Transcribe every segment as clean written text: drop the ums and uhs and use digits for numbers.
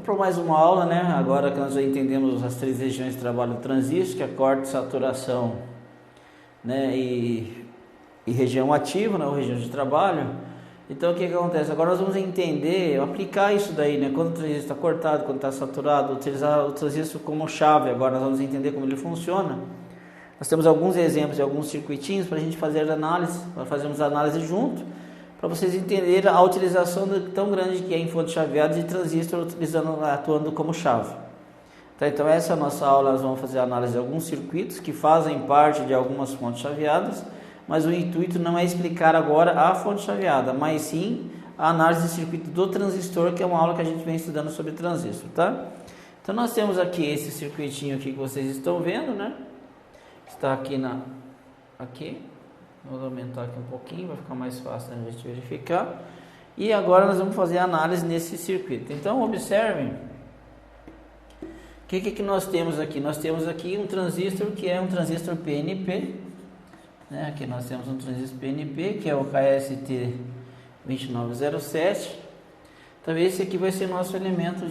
para mais uma aula, né? Agora que nós já entendemos as três regiões de trabalho do transistor, que é corte, saturação, né? E região ativa, né? Ou região de trabalho. Então o que acontece? Agora nós vamos entender, aplicar isso daí, né? Quando o transistor está cortado, quando está saturado, utilizar o transistor como chave. Agora nós vamos entender como ele funciona. Nós temos alguns exemplos de alguns circuitinhos para a gente fazer análise, para fazermos análise junto, para vocês entenderem a utilização tão grande que é em fonte chaveada de transistor atuando como chave. Tá, então essa é a nossa aula, nós vamos fazer a análise de alguns circuitos que fazem parte de algumas fontes chaveadas, mas o intuito não é explicar agora a fonte chaveada, mas sim a análise de circuito do transistor, que é uma aula que a gente vem estudando sobre transistor, tá? Então nós temos aqui esse circuitinho aqui que vocês estão vendo, né? Está aqui aqui. Vamos aumentar aqui um pouquinho, vai ficar mais fácil da gente verificar. E agora nós vamos fazer a análise nesse circuito. Então observem o que nós temos aqui. Nós temos aqui um transistor que é um transistor PNP, né? Aqui nós temos um transistor PNP que é o KST2907. Então esse aqui vai ser nosso elemento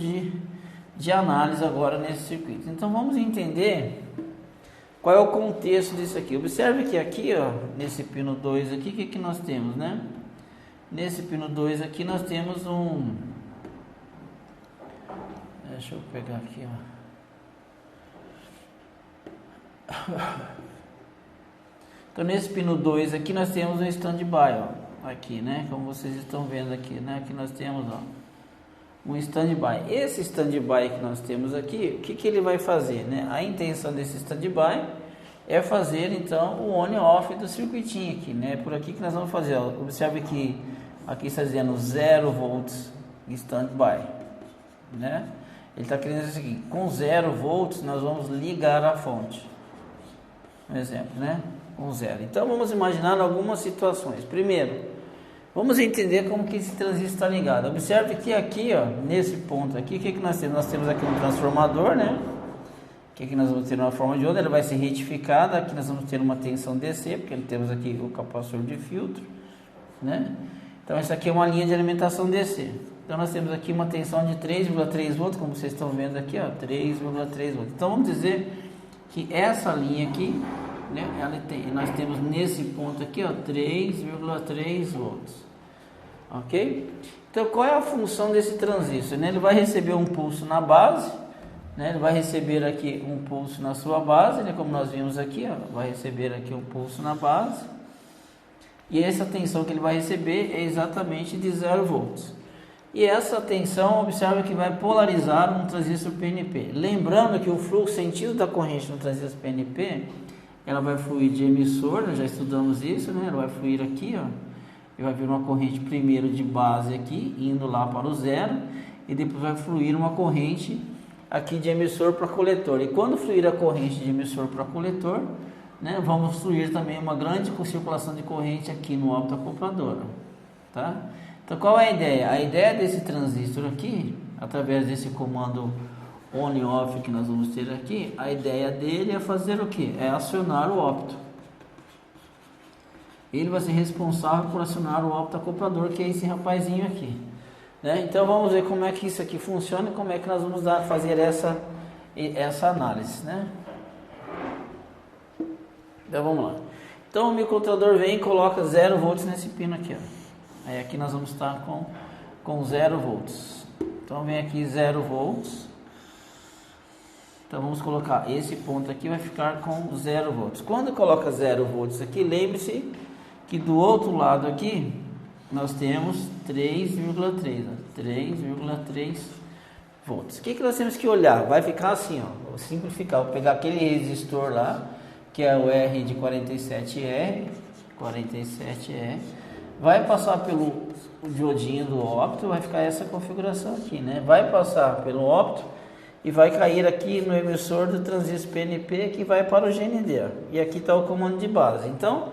de análise agora nesse circuito. Então vamos entender qual é o contexto disso aqui. Observe que aqui, ó, nesse pino 2 aqui, o que nós temos, né? Nesse pino 2 aqui nós temos um... Deixa eu pegar aqui, ó. Então nesse pino 2 aqui nós temos um standby, ó. Aqui, né? Como vocês estão vendo aqui, né? Aqui nós temos, ó, um standby. Esse standby que nós temos aqui, o que ele vai fazer, né? A intenção desse standby é fazer então o on e off do circuitinho aqui, né? Por aqui que nós vamos fazer, ó. Observe que aqui está dizendo 0 volts standby, né? Ele está querendo dizer o seguinte: com 0 volts nós vamos ligar a fonte, um exemplo, né? Com 0. Então vamos imaginar algumas situações. Primeiro, vamos entender como que esse transistor está ligado. Observe que aqui, ó, nesse ponto aqui, o que nós temos? Nós temos aqui um transformador, né? Que nós vamos ter uma forma de onda, ele vai ser retificado. Aqui nós vamos ter uma tensão DC, porque temos aqui o capacitor de filtro, né? Então essa aqui é uma linha de alimentação DC. Então nós temos aqui uma tensão de 3,3 volts, como vocês estão vendo aqui, ó, 3,3 volts. Então vamos dizer que essa linha aqui, né, nós temos nesse ponto aqui, ó, 3,3 volts. Ok? Então qual é a função desse transistor, né? Ele vai receber um pulso na base, né? Ele vai receber aqui um pulso na sua base, né? Como nós vimos aqui, ó, vai receber aqui um pulso na base, e essa tensão que ele vai receber é exatamente de 0 volts. E essa tensão, observa que vai polarizar um transistor PNP. Lembrando que o fluxo sentido da corrente no transistor PNP, ela vai fluir de emissor, nós já estudamos isso, né? Ela vai fluir aqui, ó, e vai vir uma corrente primeiro de base aqui, indo lá para o 0, e depois vai fluir uma corrente aqui de emissor para coletor. E quando fluir a corrente de emissor para coletor, né, vamos fluir também uma grande circulação de corrente aqui no optoacoplador, tá? Então qual é a ideia? A ideia desse transistor aqui, através desse comando on e off que nós vamos ter aqui, a ideia dele é fazer o que? É acionar o opto. Ele vai ser responsável por acionar o optoacoplador, que é esse rapazinho aqui, né? Então vamos ver como é que isso aqui funciona e como é que nós vamos fazer essa análise, né? Então vamos lá. Então o microcontrolador vem e coloca 0 volts nesse pino aqui, ó. Aí aqui nós vamos estar com 0 volts. Então vem aqui 0 volts. Então vamos colocar esse ponto aqui, vai ficar com 0 volts. Quando coloca 0 volts aqui, lembre-se que do outro lado aqui nós temos 3,3 volts. O que nós temos que olhar? Vai ficar assim, ó. Vou simplificar, vou pegar aquele resistor lá, que é o R de 47R, vai passar pelo diodinho do opto, vai ficar essa configuração aqui, né? Vai passar pelo opto e vai cair aqui no emissor do transistor PNP, que vai para o GND. E aqui está o comando de base. Então,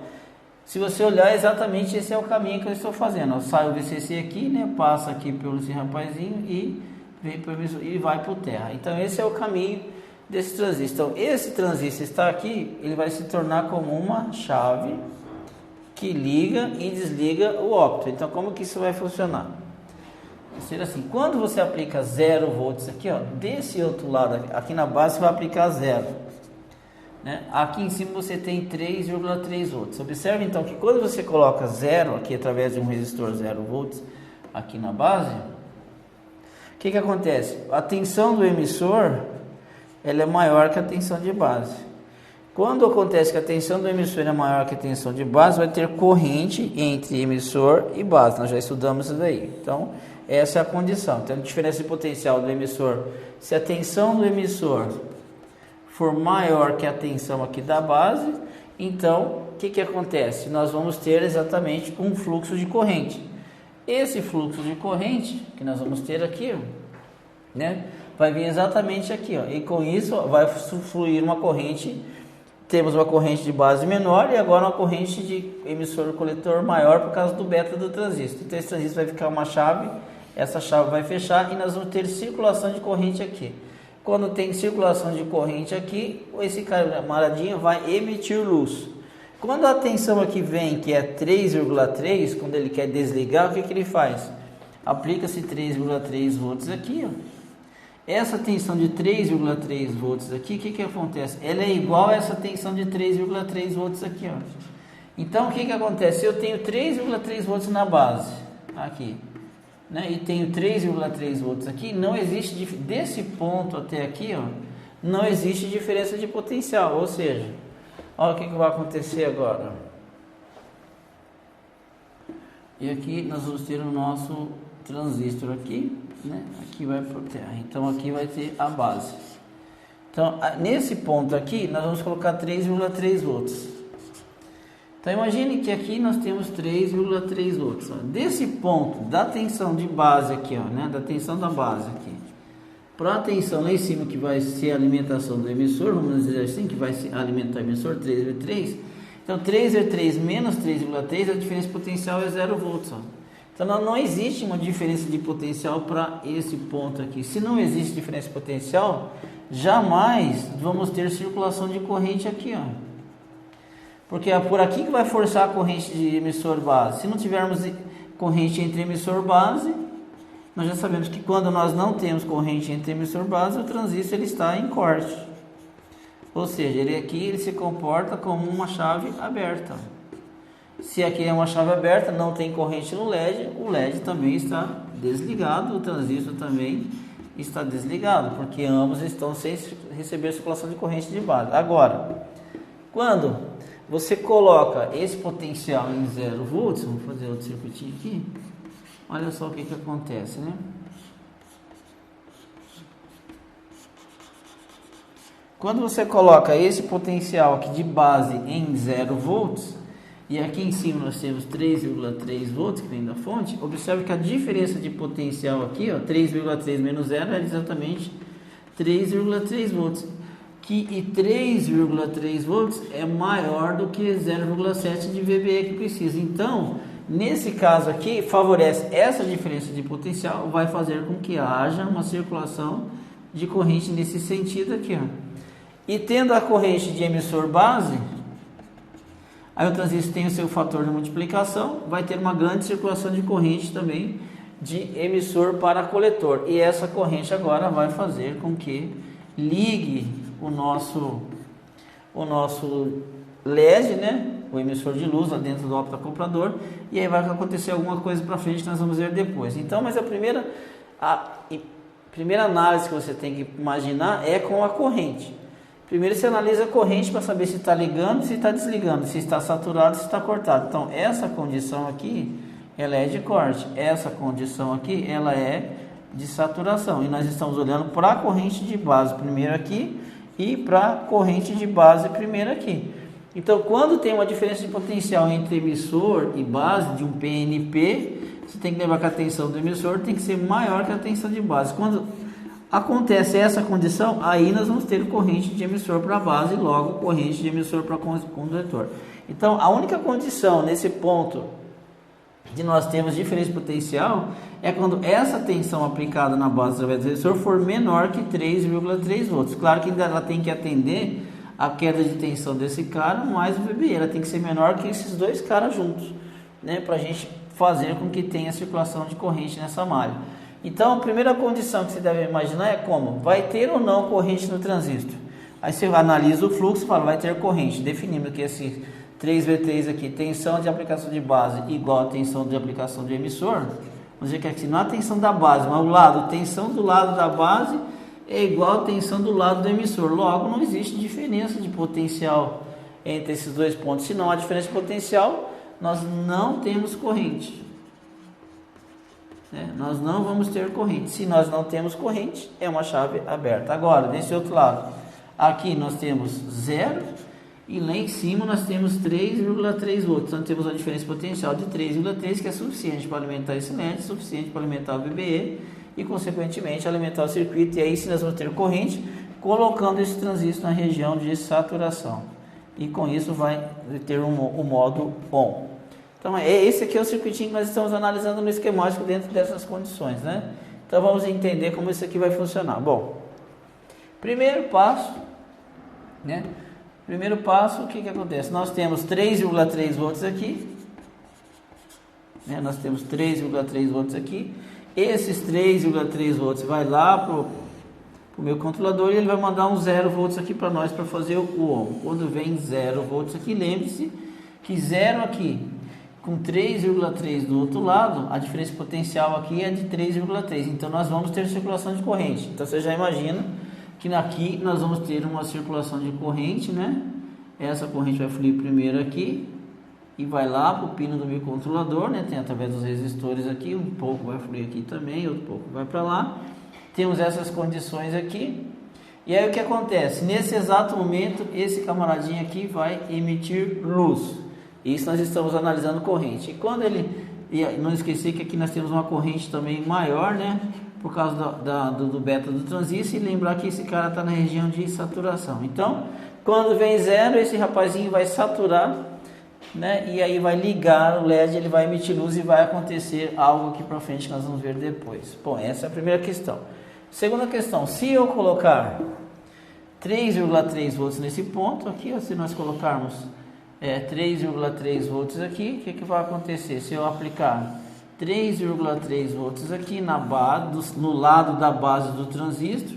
se você olhar, exatamente esse é o caminho que eu estou fazendo. Eu saio o VCC aqui, né? Passa aqui pelo esse rapazinho e vem para o emissor e vai para o terra. Então, esse é o caminho desse transistor. Então, esse transistor está aqui, ele vai se tornar como uma chave que liga e desliga o opto. Então, como que isso vai funcionar? ser assim. Quando você aplica 0 volts aqui, ó, desse outro lado, aqui na base você vai aplicar 0. Né? Aqui em cima você tem 3,3 volts. Observe então que quando você coloca 0 aqui através de um resistor 0 volts aqui na base, o que acontece? A tensão do emissor ela é maior que a tensão de base. Quando acontece que a tensão do emissor é maior que a tensão de base, vai ter corrente entre emissor e base. Nós já estudamos isso daí. Então, essa é a condição. Então, a diferença de potencial do emissor, se a tensão do emissor for maior que a tensão aqui da base, então, o que acontece? Nós vamos ter exatamente um fluxo de corrente. Esse fluxo de corrente, que nós vamos ter aqui, né, vai vir exatamente aqui, ó, e com isso vai fluir uma corrente. Temos uma corrente de base menor e agora uma corrente de emissor-coletor maior por causa do beta do transistor. Então esse transistor vai ficar uma chave, essa chave vai fechar e nós vamos ter circulação de corrente aqui. Quando tem circulação de corrente aqui, esse camaradinho vai emitir luz. Quando a tensão aqui vem, que é 3,3, quando ele quer desligar, o que ele faz? Aplica-se 3,3 volts aqui, ó. Essa tensão de 3,3 volts aqui, o que acontece? Ela é igual a essa tensão de 3,3 volts aqui, ó. Então, o que acontece? Eu tenho 3,3 volts na base, aqui, né? E tenho 3,3 volts aqui, não existe, desse ponto até aqui, ó, não existe diferença de potencial, ou seja, olha o que vai acontecer agora. E aqui nós vamos ter o nosso transistor aqui, né? Aqui vai por terra, então aqui vai ter a base. Então nesse ponto aqui nós vamos colocar 3,3 volts. Então imagine que aqui nós temos 3,3 volts, ó. Desse ponto da tensão de base aqui, ó, né? Da tensão da base aqui para a tensão lá em cima, que vai ser a alimentação do emissor, vamos dizer assim, que vai alimentar o emissor, 3,3. Então 3,3 menos 3,3, a diferença potencial é 0 volts, ó. Então não existe uma diferença de potencial para esse ponto aqui. Se não existe diferença de potencial, jamais vamos ter circulação de corrente aqui, ó. Porque é por aqui que vai forçar a corrente de emissor base. Se não tivermos corrente entre emissor base, nós já sabemos que quando nós não temos corrente entre emissor base, o transistor ele está em corte. Ou seja, ele se comporta como uma chave aberta. Se aqui é uma chave aberta, não tem corrente no LED, o LED também está desligado, o transistor também está desligado, porque ambos estão sem receber circulação de corrente de base. Agora, quando você coloca esse potencial em 0 volts, vamos fazer outro circuitinho aqui, olha só o que acontece, né? Quando você coloca esse potencial aqui de base em 0 volts, e aqui em cima nós temos 3,3 volts que vem da fonte, observe que a diferença de potencial aqui, ó, 3,3 menos 0 é exatamente 3,3 volts. E 3,3 volts é maior do que 0,7 de VBE que precisa. Então, nesse caso aqui, favorece essa diferença de potencial, vai fazer com que haja uma circulação de corrente nesse sentido aqui, ó. E tendo a corrente de emissor base, aí o transistor tem o seu fator de multiplicação, vai ter uma grande circulação de corrente também de emissor para coletor. E essa corrente agora vai fazer com que ligue o nosso LED, né? O emissor de luz lá dentro do optocoupador, e aí vai acontecer alguma coisa para frente, nós vamos ver depois. Então, mas a primeira análise que você tem que imaginar é com a corrente. Primeiro você analisa a corrente para saber se está ligando, se está desligando, se está saturado, se está cortado. Então, essa condição aqui, ela é de corte. Essa condição aqui, ela é de saturação. E nós estamos olhando para a corrente de base primeiro aqui e para a corrente de base primeiro aqui. Então, quando tem uma diferença de potencial entre emissor e base de um PNP, você tem que lembrar que a tensão do emissor tem que ser maior que a tensão de base. Quando acontece essa condição, aí nós vamos ter corrente de emissor para base e logo corrente de emissor para condutor. Então, a única condição nesse ponto de nós termos diferença de potencial é quando essa tensão aplicada na base através do resistor for menor que 3,3 volts. Claro que ainda ela tem que atender a queda de tensão desse cara mais o VBE. Ela tem que ser menor que esses dois caras juntos, né, para a gente fazer com que tenha circulação de corrente nessa malha. Então, a primeira condição que você deve imaginar é como? Vai ter ou não corrente no transistor? Aí você analisa o fluxo e fala, vai ter corrente. Definimos que esse 3V3 aqui, tensão de aplicação de base igual a tensão de aplicação de emissor. Vamos dizer que aqui não é a tensão da base, mas o lado, tensão do lado da base é igual a tensão do lado do emissor. Logo, não existe diferença de potencial entre esses dois pontos. Se não há diferença de potencial, nós não temos corrente. Nós não vamos ter corrente. Se nós não temos corrente, é uma chave aberta. Agora, nesse outro lado, aqui nós temos 0 e lá em cima nós temos 3,3 volts. Então temos uma diferença potencial de 3,3, que é suficiente para alimentar esse LED, suficiente para alimentar o VBE e consequentemente alimentar o circuito. E aí sim nós vamos ter corrente, colocando esse transistor na região de saturação. E com isso vai ter o modo ON. Então, esse aqui é o circuitinho que nós estamos analisando no esquemático dentro dessas condições, né? Então, vamos entender como isso aqui vai funcionar. Bom, primeiro passo, né? Primeiro passo, o que acontece? Nós temos 3,3 volts aqui, né? Nós temos 3,3 volts aqui. Esses 3,3 volts vai lá para o meu controlador e ele vai mandar um 0 volts aqui para nós para fazer o ON. Quando vem 0 volts aqui, lembre-se que 0 aqui com 3,3 do outro lado, a diferença potencial aqui é de 3,3. Então nós vamos ter circulação de corrente. Então você já imagina que aqui nós vamos ter uma circulação de corrente, né? Essa corrente vai fluir primeiro aqui e vai lá para o pino do microcontrolador, né? Tem através dos resistores aqui, um pouco vai fluir aqui também, outro pouco vai para lá. Temos essas condições aqui. E aí o que acontece? Nesse exato momento, esse camaradinho aqui vai emitir luz. Isso nós estamos analisando corrente. E quando ele... E não esquecer que aqui nós temos uma corrente também maior, né? Por causa do beta do transistor. E lembrar que esse cara está na região de saturação. Então, quando vem 0, esse rapazinho vai saturar, né? E aí vai ligar o LED, ele vai emitir luz e vai acontecer algo aqui para frente que nós vamos ver depois. Bom, essa é a primeira questão. Segunda questão, se eu colocar 3,3 volts nesse ponto aqui, ó, se nós colocarmos 3,3 volts aqui, o que vai acontecer? Se eu aplicar 3,3 volts aqui na base, no lado da base do transistor,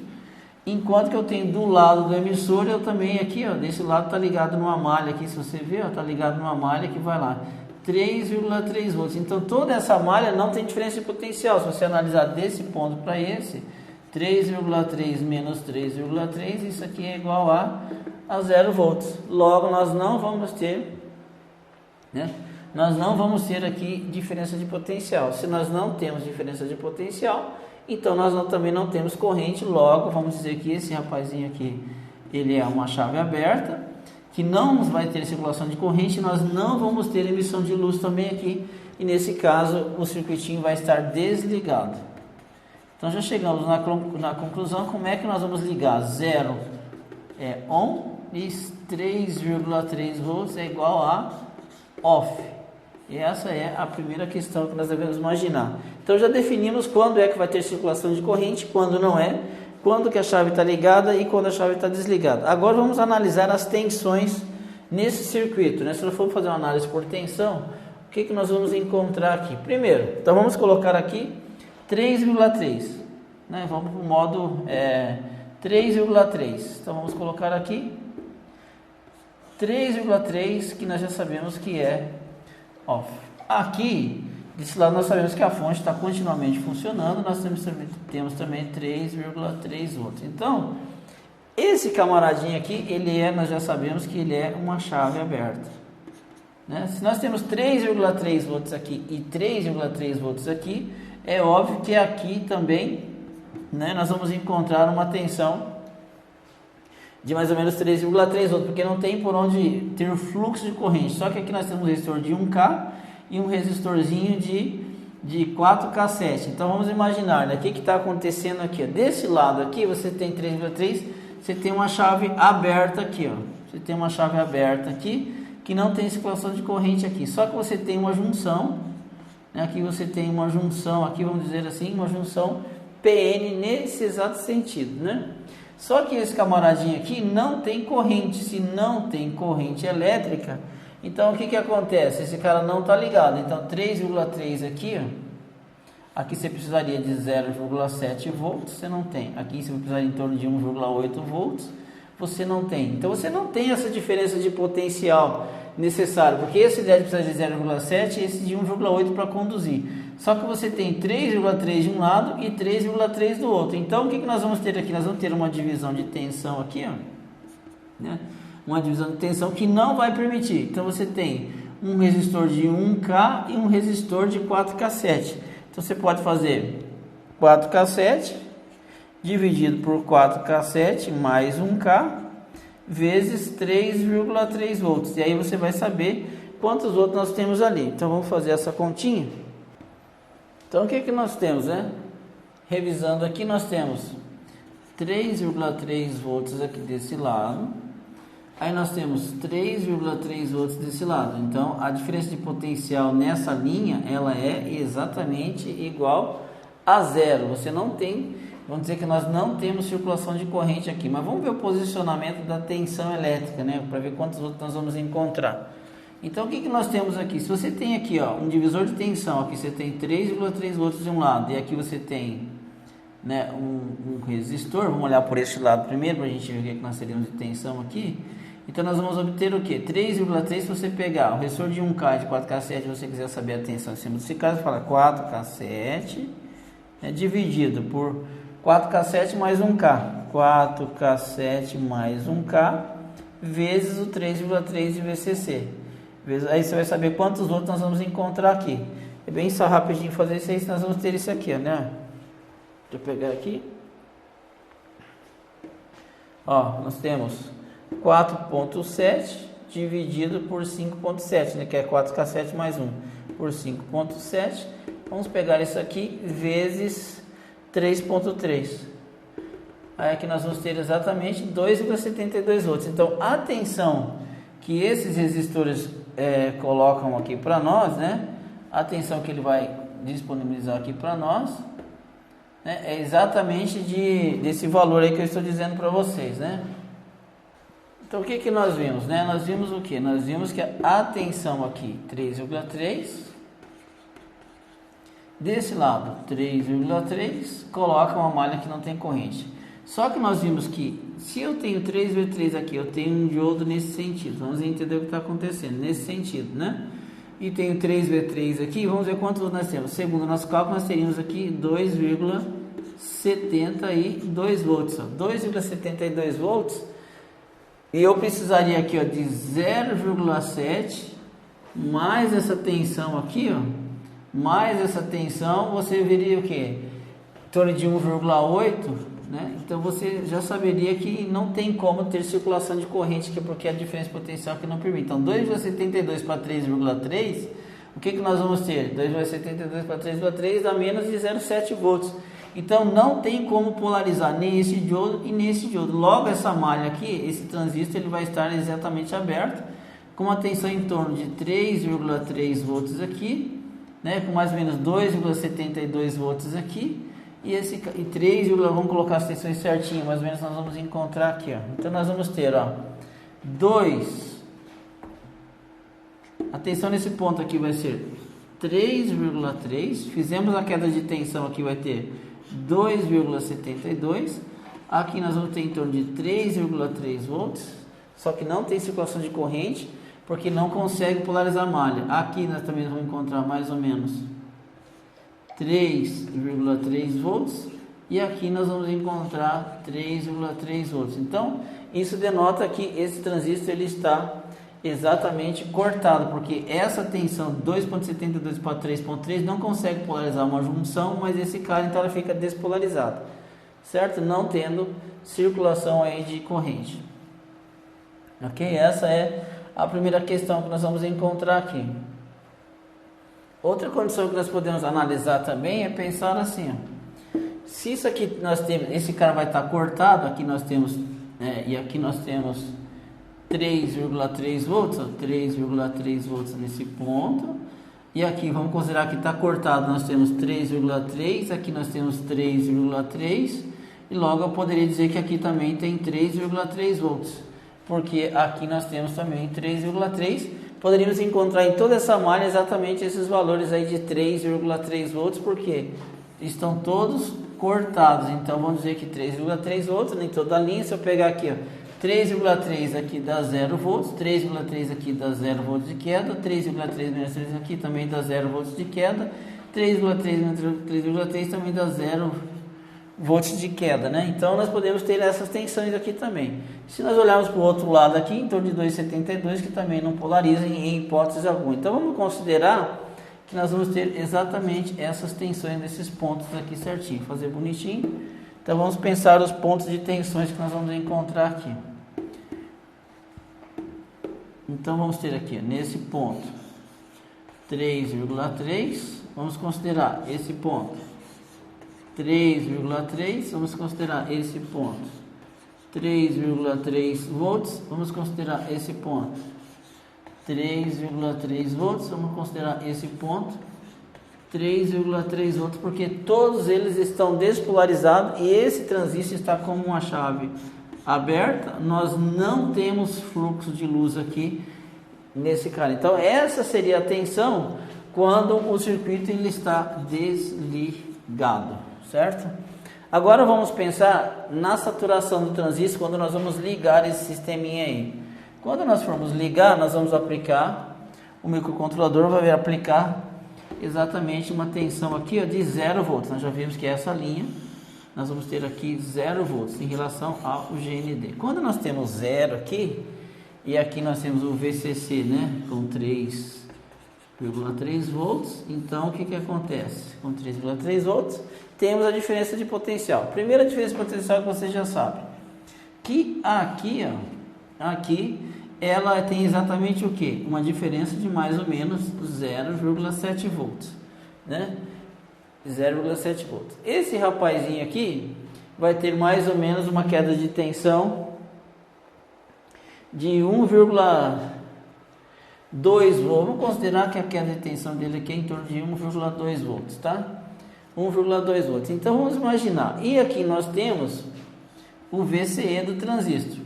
enquanto que eu tenho do lado do emissor, eu também aqui, ó, desse lado está ligado numa malha aqui, se você ver, está ligado numa malha que vai lá, 3,3 volts. Então toda essa malha não tem diferença de potencial. Se você analisar desse ponto para esse, 3,3 menos 3,3, isso aqui é igual a 0 volts. Logo, nós não vamos ter, né? Nós não vamos ter aqui diferença de potencial. Se nós não temos diferença de potencial, então nós também não temos corrente. Logo, vamos dizer que esse rapazinho aqui, ele é uma chave aberta, que não vai ter circulação de corrente, nós não vamos ter emissão de luz também aqui. E nesse caso, o circuitinho vai estar desligado. Então já chegamos na conclusão. Como é que nós vamos ligar? 0 é ON e 3,3 volts é igual a OFF. E essa é a primeira questão que nós devemos imaginar. Então já definimos quando é que vai ter circulação de corrente, quando não é, quando que a chave está ligada e quando a chave está desligada. Agora vamos analisar as tensões nesse circuito, né? Se nós formos fazer uma análise por tensão, o que nós vamos encontrar aqui? Primeiro, então vamos colocar aqui 3,3, né? Vamos para o modo 3,3. Então vamos colocar aqui 3,3, que nós já sabemos que é OFF. Aqui, desse lado nós sabemos que a fonte está continuamente funcionando, nós temos também 3,3 volts. Então, esse camaradinho aqui, nós já sabemos que ele é uma chave aberta, né? Se nós temos 3,3 volts aqui e 3,3 volts aqui, é óbvio que aqui também, né, nós vamos encontrar uma tensão de mais ou menos 3,3 volts, porque não tem por onde ter fluxo de corrente. Só que aqui nós temos um resistor de 1K e um resistorzinho de 4K7. Então vamos imaginar, né, o que está acontecendo aqui, ó. Desse lado aqui você tem 3,3, você tem uma chave aberta aqui, ó. Você tem uma chave aberta aqui que não tem circulação de corrente aqui. Só que você tem uma junção, né, aqui você tem uma junção aqui, vamos dizer assim, uma junção PN nesse exato sentido, né? Só que esse camaradinho aqui não tem corrente. Se não tem corrente elétrica, então o que acontece? Esse cara não está ligado. Então 3,3 aqui, ó, Aqui você precisaria de 0,7 volts, você não tem. Aqui você precisaria em torno de 1,8 volts, você não tem. Então você não tem essa diferença de potencial necessário, porque esse LED precisa de 0,7 e esse de 1,8 para conduzir. Só que você tem 3,3 de um lado e 3,3 do outro. Então o que nós vamos ter aqui? Nós vamos ter uma divisão de tensão aqui, ó, né? Uma divisão de tensão que não vai permitir. Então você tem um resistor de 1K e um resistor de 4K7. Então você pode fazer 4K7 dividido por 4K7 mais 1K vezes 3,3 volts. E aí você vai saber quantos volts nós temos ali. Então vamos fazer essa continha. Então o que nós temos, né? Revisando aqui, nós temos 3,3 volts aqui desse lado. Aí nós temos 3,3 volts desse lado. Então a diferença de potencial nessa linha, ela é exatamente igual a zero. Você não tem, vamos dizer que nós não temos circulação de corrente aqui. Mas vamos ver o posicionamento da tensão elétrica, né? Para ver quantos volts nós vamos encontrar. Então o que nós temos aqui? Se você tem aqui, ó, um divisor de tensão, aqui você tem 3,3 volts de um lado e aqui você tem, né, um resistor. Vamos olhar por este lado primeiro para a gente ver o que nós teríamos de tensão aqui. Então nós vamos obter o que? 3,3. Se você pegar o resistor de 1K e de 4K7, se você quiser saber a tensão em cima desse caso, fala 4K7, né, dividido por 4K7 mais 1K. 4K7 mais 1K vezes o 3,3 de VCC. Aí você vai saber quantos volts nós vamos encontrar aqui. É bem só rapidinho fazer isso aí, nós vamos ter isso aqui, né? Deixa eu pegar aqui. Ó, nós temos 4,7 dividido por 5,7, né? Que é 4K7 mais 1 por 5,7. Vamos pegar isso aqui vezes 3,3. Aí aqui nós vamos ter exatamente 2,72 volts. Então a tensão que esses resistores colocam aqui para nós, né? A tensão que ele vai disponibilizar aqui para nós, né, é exatamente desse valor aí que eu estou dizendo para vocês, né? Então o que nós vimos, né? Nós vimos o que? Nós vimos que a tensão aqui 3,3, desse lado 3,3, coloca uma malha que não tem corrente. Só que nós vimos que se eu tenho 3,3 aqui, eu tenho um diodo nesse sentido. Vamos entender o que está acontecendo nesse sentido, né? E tenho 3V3 aqui, vamos ver quantos nós temos. Segundo o nosso cálculo, nós teríamos aqui 2,72 volts. 2,72 volts. E eu precisaria aqui, ó, de 0,7 mais essa tensão aqui, ó, mais essa tensão, você veria o que? Em torno de 1,8. Né? Então você já saberia que não tem como ter circulação de corrente, que é porque a diferença potencial que não permite. Então 2,72 para 3,3, o que nós vamos ter? 2,72 para 3,3 dá menos de 0,7 volts. Então não tem como polarizar nem esse diodo e nem esse diodo. Logo essa malha aqui, esse transistor, ele vai estar exatamente aberto, com uma tensão em torno de 3,3 volts aqui, né? Com mais ou menos 2,72 volts aqui. E 3, vamos colocar as tensões certinho, mais ou menos nós vamos encontrar aqui, ó. Então nós vamos ter, ó, 2. A tensão nesse ponto aqui vai ser 3,3. Fizemos a queda de tensão aqui, vai ter 2,72. Aqui nós vamos ter em torno de 3,3 volts. Só que não tem circulação de corrente, porque não consegue polarizar a malha. Aqui nós também vamos encontrar mais ou menos 3,3 volts e aqui nós vamos encontrar 3,3 volts. Então isso denota que esse transistor ele está exatamente cortado, porque essa tensão 2,72 para 3,3 não consegue polarizar uma junção, mas esse cara então ela fica despolarizado, certo? Não tendo circulação aí de corrente. Ok? Essa é a primeira questão que nós vamos encontrar aqui. Outra condição que nós podemos analisar também é pensar assim, ó, se isso aqui nós temos, esse cara vai estar cortado, aqui nós temos, e aqui nós temos 3,3 volts, 3,3 volts nesse ponto, e aqui vamos considerar que está cortado, nós temos 3,3, aqui nós temos 3,3, e logo eu poderia dizer que aqui também tem 3,3 volts, porque aqui nós temos também 3,3, poderíamos encontrar em toda essa malha exatamente esses valores aí de 3,3 volts, porque estão todos cortados. Então vamos dizer que 3,3 volts em toda a linha. Se eu pegar aqui, ó, 3,3 aqui dá 0 volts, 3,3 aqui dá 0 volts de queda, 3,3 menos 3 aqui também dá 0 volts de queda, 3,3 menos 3,3 também dá 0 volts de queda, né? Então nós podemos ter essas tensões aqui também. Se nós olharmos para o outro lado aqui, em torno de 2,72, que também não polariza em hipótese alguma. Então vamos considerar que nós vamos ter exatamente essas tensões nesses pontos aqui certinho, fazer bonitinho. Então vamos pensar os pontos de tensões que nós vamos encontrar aqui. Então vamos ter aqui, nesse ponto 3,3, vamos considerar esse ponto 3,3, vamos considerar esse ponto 3,3 volts, vamos considerar esse ponto 3,3 volts, vamos considerar esse ponto 3,3 volts, porque todos eles estão despolarizados e esse transistor está como uma chave aberta, nós não temos fluxo de luz aqui nesse cara. Então essa seria a tensão quando o circuito ele está desligado, certo? Agora vamos pensar na saturação do transistor quando nós vamos ligar esse sisteminha aí. Quando nós formos ligar, nós vamos aplicar, o microcontrolador vai aplicar exatamente uma tensão aqui, ó, de 0 volts. Nós já vimos que é essa linha, nós vamos ter aqui 0 volts em relação ao GND. Quando nós temos 0 aqui, e aqui nós temos o VCC, né, com 3,3 volts, então o que que acontece? Com 3,3 volts, temos a diferença de potencial. Primeira diferença de potencial que você já sabe, que aqui, ó, aqui, ela tem exatamente o que? Uma diferença de mais ou menos 0,7 volts, né? 0,7 volts. Esse rapazinho aqui vai ter mais ou menos uma queda de tensão de 1,2 volts. Vamos considerar que a queda de tensão dele aqui é em torno de 1,2 volts, tá? 1,2 volts. Então vamos imaginar. E aqui nós temos o VCE do transistor.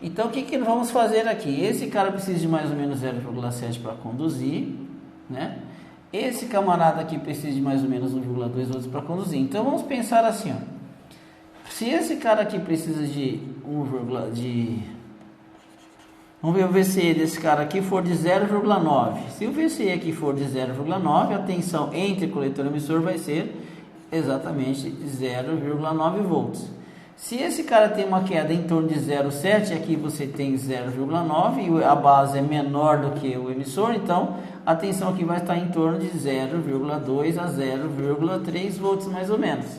Então o que que vamos fazer aqui? Esse cara precisa de mais ou menos 0,7 para conduzir, né? Esse camarada aqui precisa de mais ou menos 1,2 volts para conduzir. Então vamos pensar assim, ó. Se esse cara aqui precisa de vamos ver o VCE desse cara aqui for de 0,9. Se o VCE aqui for de 0,9, a tensão entre coletor e emissor vai ser exatamente 0,9 volts. Se esse cara tem uma queda em torno de 0,7, aqui você tem 0,9 e a base é menor do que o emissor, então a tensão aqui vai estar em torno de 0,2 a 0,3 volts mais ou menos,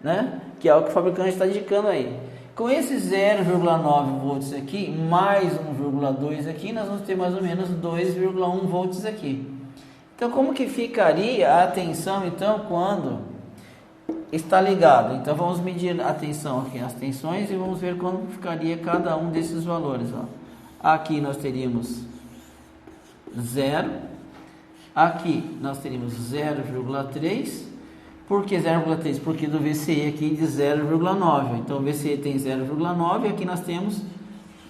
né? Que é o que o fabricante está indicando aí. Com esse 0,9 volts aqui, mais 1,2 aqui, nós vamos ter mais ou menos 2,1 volts aqui. Então, como que ficaria a tensão, então, quando está ligado? Então, vamos medir a tensão aqui, as tensões, e vamos ver como ficaria cada um desses valores, ó. Aqui nós teríamos 0, aqui nós teríamos 0,3. Por que 0,3? Porque do VCE aqui de 0,9. Então o VCE tem 0,9 e aqui nós temos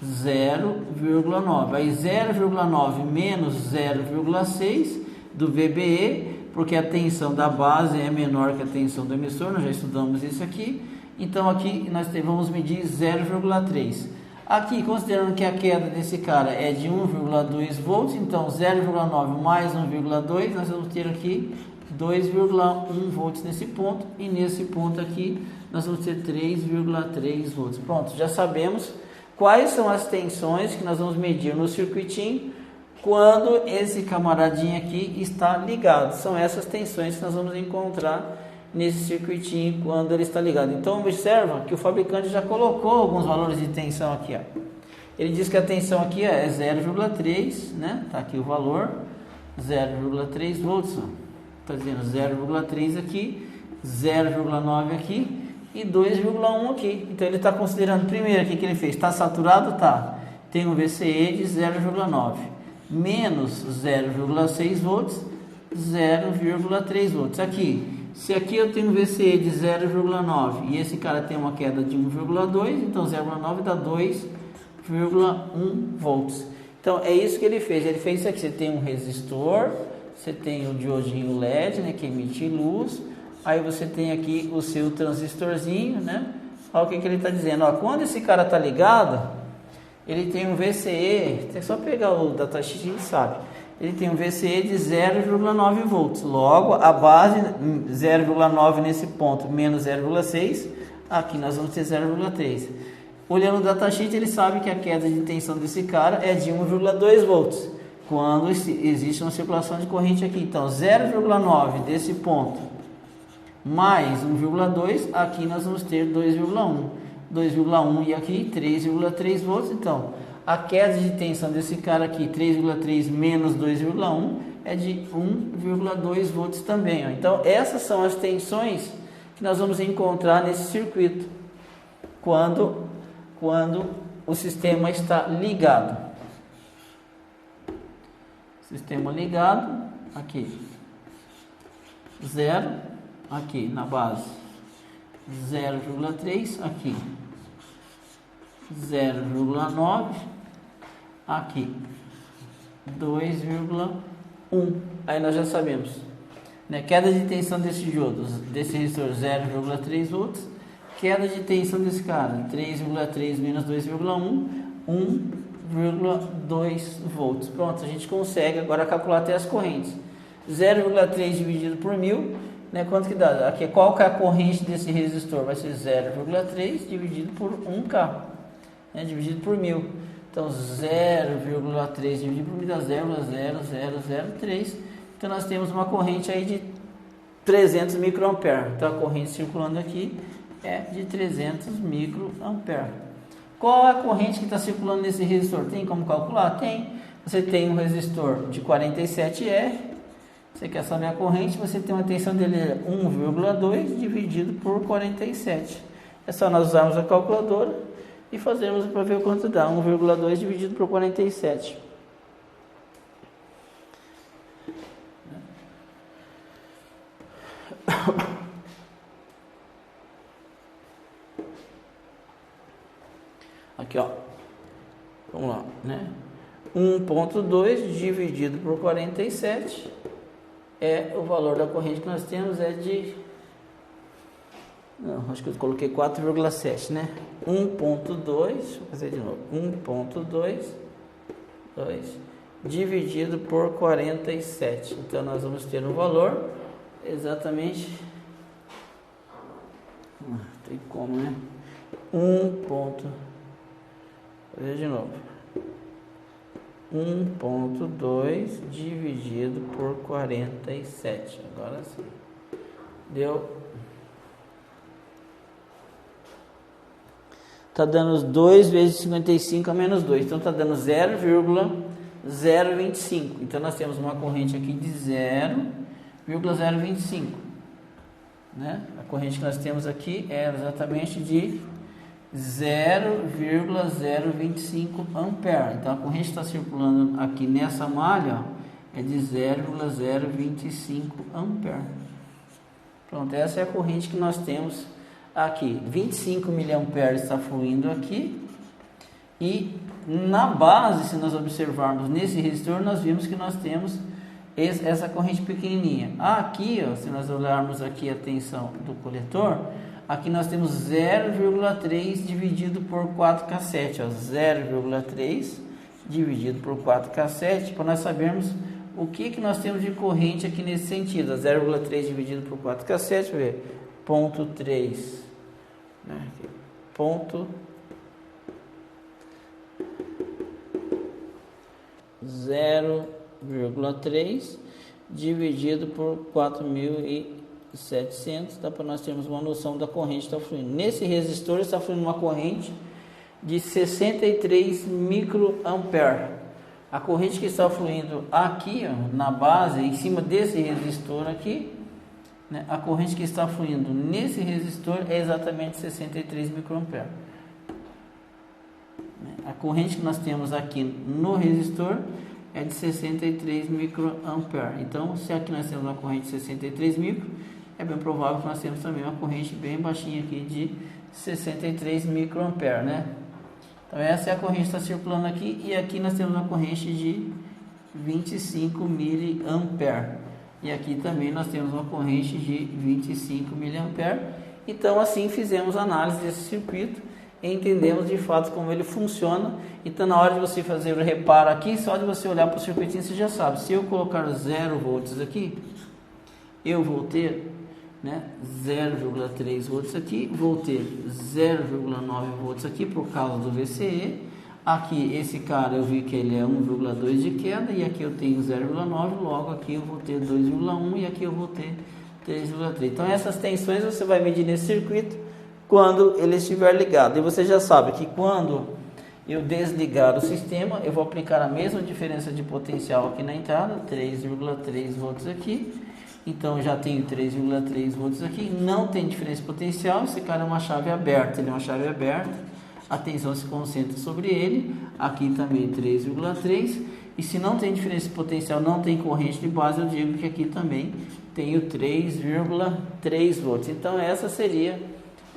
0,9. Aí 0,9 menos 0,6 do VBE, porque a tensão da base é menor que a tensão do emissor, nós já estudamos isso aqui. Então aqui nós vamos medir 0,3. Aqui, considerando que a queda desse cara é de 1,2 volts, então 0,9 mais 1,2, nós vamos ter aqui 2,1 volts nesse ponto, e nesse ponto aqui nós vamos ter 3,3 volts. Pronto, já sabemos quais são as tensões que nós vamos medir no circuitinho quando esse camaradinho aqui está ligado. São essas tensões que nós vamos encontrar nesse circuitinho quando ele está ligado. Então observa que o fabricante já colocou alguns valores de tensão aqui, ó. Ele diz que a tensão aqui é 0,3, né? Tá aqui o valor, 0,3 volts, ó. Está dizendo 0,3 aqui, 0,9 aqui e 2,1 aqui. Então ele está considerando primeiro aqui que ele fez. Está saturado? Tá. Tem um VCE de 0,9 menos 0,6 volts, 0,3 volts. Aqui, se aqui eu tenho um VCE de 0,9 e esse cara tem uma queda de 1,2, então 0,9 dá 2,1 volts. Então é isso que ele fez. Ele fez isso aqui. Você tem um resistor, você tem o diodinho LED, né, que emite luz. Aí você tem aqui o seu transistorzinho, né? Olha o que ele está dizendo. Ó, quando esse cara está ligado, ele tem um VCE. É só pegar o datasheet, a gente sabe. Ele tem um VCE de 0,9 volts. Logo, a base 0,9 nesse ponto menos 0,6. Aqui nós vamos ter 0,3. Olhando o datasheet, ele sabe que a queda de tensão desse cara é de 1,2 volts. Quando existe uma circulação de corrente aqui. Então, 0,9 desse ponto mais 1,2, aqui nós vamos ter 2,1. 2,1 e aqui 3,3 volts. Então, a queda de tensão desse cara aqui, 3,3 menos 2,1, é de 1,2 volts também. Ó. Então, essas são as tensões que nós vamos encontrar nesse circuito quando o sistema está ligado. Sistema ligado, aqui 0, aqui na base 0,3, aqui 0,9, aqui 2,1. Aí nós já sabemos, né? Queda de tensão desse diodo, desse resistor 0,3 volts. Queda de tensão desse cara 3,3 menos 2,1, 1,2 volts. Pronto, a gente consegue agora calcular até as correntes. 0,3 dividido por 1000, né? Quanto que dá? Aqui, qual que é a corrente desse resistor? Vai ser 0,3 dividido por 1K, né? Dividido por 1000. Então 0,3 dividido por 1000 dá 0,0003. Então nós temos uma corrente aí de 300 microampere. Então a corrente circulando aqui é de 300 microampere. Qual é a corrente que está circulando nesse resistor? Tem como calcular? Tem. Você tem um resistor de 47R. Você quer saber a corrente? Você tem uma tensão dele 1,2 dividido por 47. É só nós usarmos a calculadora e fazermos para ver quanto dá. 1,2 dividido por 47. Aqui, ó. Vamos lá, né? 1,2 dividido por 47 é o valor da corrente que nós temos, é de... Não, acho que eu coloquei 4,7, né? 1,2, deixa eu fazer de novo. 1,2 dividido por 47. Então, nós vamos ter um valor exatamente... tem como, né? 1,2 dividido por 47. Agora sim. Deu. Tá dando 2 vezes 55 a menos 2. Então tá dando 0,025. Então nós temos uma corrente aqui de 0,025. Né? A corrente que nós temos aqui é exatamente de 0,025 ampere. Então a corrente está circulando aqui nessa malha, ó, é de 0,025 ampere. Pronto, essa é a corrente que nós temos aqui. 25 miliamperes está fluindo aqui. E na base, se nós observarmos nesse resistor, nós vimos que nós temos essa corrente pequenininha. Aqui, ó, se nós olharmos aqui a tensão do coletor, aqui nós temos 0,3 dividido por 4K7, 0,3 dividido por 4K7, para nós sabermos o que nós temos de corrente aqui nesse sentido. 0,3 dividido por 4K7, deixa eu ver, 0,3, né? Ponto 0,3 dividido por 4.700, dá para nós termos uma noção da corrente que está fluindo. Nesse resistor está fluindo uma corrente de 63 microampere. A corrente que está fluindo aqui, ó, na base, em cima desse resistor aqui, né, a corrente que está fluindo nesse resistor é exatamente 63 microampere. A corrente que nós temos aqui no resistor é de 63 microampere. Então, se aqui nós temos uma corrente de 63 micro, é bem provável que nós temos também uma corrente bem baixinha aqui de 63 microampere, né? Então essa é a corrente que está circulando aqui, e aqui nós temos uma corrente de 25 mA. E aqui também nós temos uma corrente de 25 mA. Então assim fizemos a análise desse circuito e entendemos de fato como ele funciona. Então na hora de você fazer o reparo aqui, só de você olhar para o circuitinho você já sabe. Se eu colocar 0 volts aqui, eu vou ter, né, 0,3 volts aqui, vou ter 0,9 volts aqui por causa do VCE. Aqui esse cara eu vi que ele é 1,2 de queda, e aqui eu tenho 0,9, logo aqui eu vou ter 2,1 e aqui eu vou ter 3,3. Então essas tensões você vai medir nesse circuito quando ele estiver ligado. E você já sabe que quando eu desligar o sistema, eu vou aplicar a mesma diferença de potencial aqui na entrada, 3,3 volts aqui. Então já tenho 3,3 volts aqui, não tem diferença potencial, esse cara é uma chave aberta, ele é uma chave aberta, a tensão se concentra sobre ele, aqui também 3,3, e se não tem diferença potencial, não tem corrente de base, eu digo que aqui também tenho 3,3 volts. Então essa seria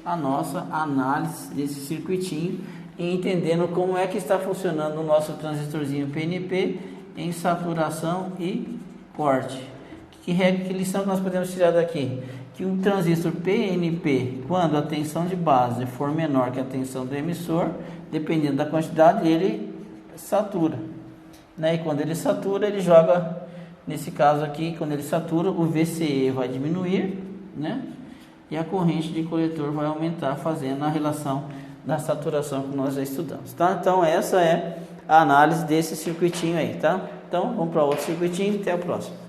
a nossa análise desse circuitinho, e entendendo como é que está funcionando o nosso transistorzinho PNP em saturação e corte. Que lição que nós podemos tirar daqui? Que um transistor PNP, quando a tensão de base for menor que a tensão do emissor, dependendo da quantidade, ele satura, né? E quando ele satura, ele joga, nesse caso aqui, quando ele satura, o VCE vai diminuir, né? E a corrente de coletor vai aumentar, fazendo a relação da saturação que nós já estudamos, tá? Então essa é a análise desse circuitinho aí, tá? Então vamos para outro circuitinho, até a próxima.